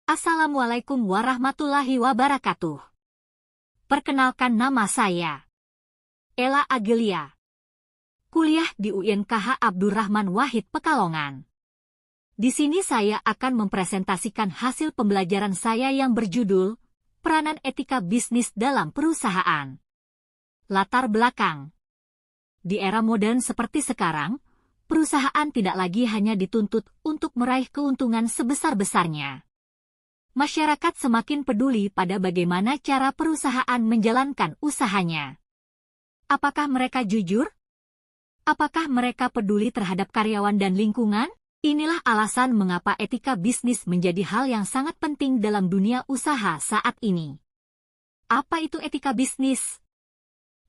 Assalamualaikum warahmatullahi wabarakatuh. Perkenalkan, nama saya Ella Agelia. Kuliah di UIN KH Abdurrahman Wahid Pekalongan. Di sini saya akan mempresentasikan hasil pembelajaran saya yang berjudul Peranan Etika Bisnis dalam Perusahaan. Latar belakang. Di era modern seperti sekarang, perusahaan tidak lagi hanya dituntut untuk meraih keuntungan sebesar-besarnya. Masyarakat semakin peduli pada bagaimana cara perusahaan menjalankan usahanya. Apakah mereka jujur? Apakah mereka peduli terhadap karyawan dan lingkungan? Inilah alasan mengapa etika bisnis menjadi hal yang sangat penting dalam dunia usaha saat ini. Apa itu etika bisnis?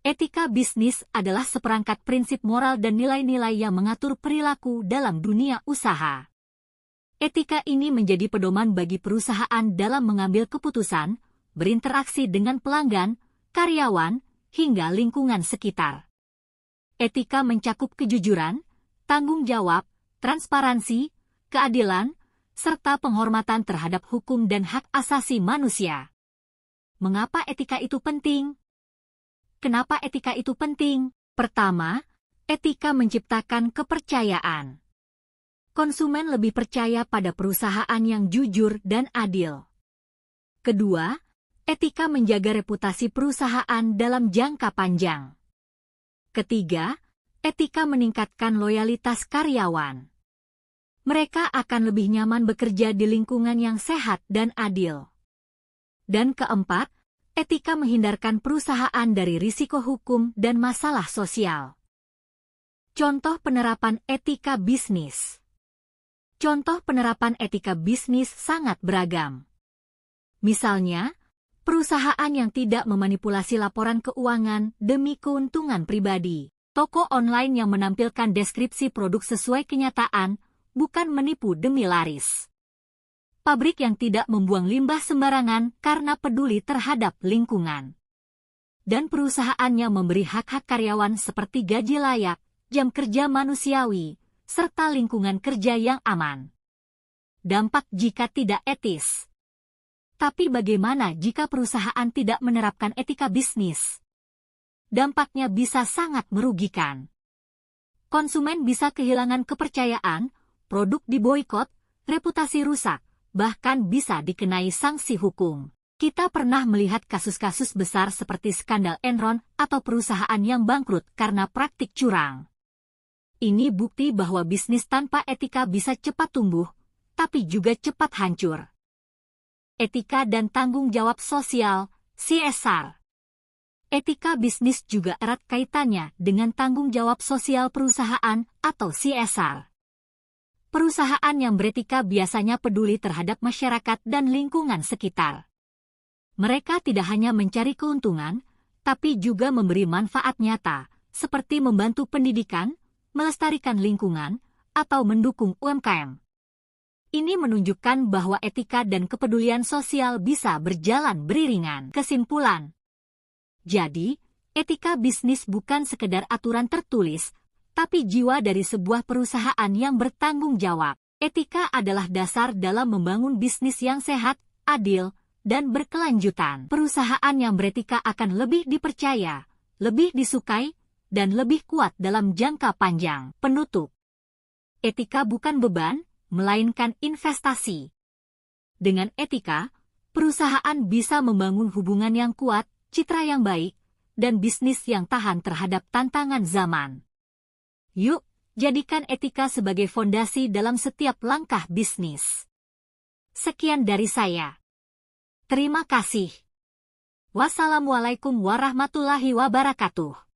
Etika bisnis adalah seperangkat prinsip moral dan nilai-nilai yang mengatur perilaku dalam dunia usaha. Etika ini menjadi pedoman bagi perusahaan dalam mengambil keputusan, berinteraksi dengan pelanggan, karyawan, hingga lingkungan sekitar. Etika mencakup kejujuran, tanggung jawab, transparansi, keadilan, serta penghormatan terhadap hukum dan hak asasi manusia. Mengapa etika itu penting? Kenapa etika itu penting? Pertama, etika menciptakan kepercayaan. Konsumen lebih percaya pada perusahaan yang jujur dan adil. Kedua, etika menjaga reputasi perusahaan dalam jangka panjang. Ketiga, etika meningkatkan loyalitas karyawan. Mereka akan lebih nyaman bekerja di lingkungan yang sehat dan adil. Dan keempat, etika menghindarkan perusahaan dari risiko hukum dan masalah sosial. Contoh penerapan etika bisnis. Contoh penerapan etika bisnis sangat beragam. Misalnya, perusahaan yang tidak memanipulasi laporan keuangan demi keuntungan pribadi. Toko online yang menampilkan deskripsi produk sesuai kenyataan, bukan menipu demi laris. Pabrik yang tidak membuang limbah sembarangan karena peduli terhadap lingkungan. Dan perusahaan yang memberi hak-hak karyawan seperti gaji layak, jam kerja manusiawi, serta lingkungan kerja yang aman. Dampak jika tidak etis. Tapi bagaimana jika perusahaan tidak menerapkan etika bisnis? Dampaknya bisa sangat merugikan. Konsumen bisa kehilangan kepercayaan, produk diboikot, reputasi rusak, bahkan bisa dikenai sanksi hukum. Kita pernah melihat kasus-kasus besar seperti skandal Enron atau perusahaan yang bangkrut karena praktik curang. Ini bukti bahwa bisnis tanpa etika bisa cepat tumbuh, tapi juga cepat hancur. Etika dan tanggung jawab sosial, CSR. Etika bisnis juga erat kaitannya dengan tanggung jawab sosial perusahaan atau CSR. Perusahaan yang beretika biasanya peduli terhadap masyarakat dan lingkungan sekitar. Mereka tidak hanya mencari keuntungan, tapi juga memberi manfaat nyata, seperti membantu pendidikan, melestarikan lingkungan, atau mendukung UMKM. Ini menunjukkan bahwa etika dan kepedulian sosial bisa berjalan beriringan. Kesimpulan. Jadi, etika bisnis bukan sekedar aturan tertulis, tapi jiwa dari sebuah perusahaan yang bertanggung jawab. Etika adalah dasar dalam membangun bisnis yang sehat, adil, dan berkelanjutan. Perusahaan yang beretika akan lebih dipercaya, lebih disukai, dan lebih kuat dalam jangka panjang. Penutup. Etika bukan beban, melainkan investasi. Dengan etika, perusahaan bisa membangun hubungan yang kuat, citra yang baik, dan bisnis yang tahan terhadap tantangan zaman. Yuk, jadikan etika sebagai fondasi dalam setiap langkah bisnis. Sekian dari saya. Terima kasih. Wassalamualaikum warahmatullahi wabarakatuh.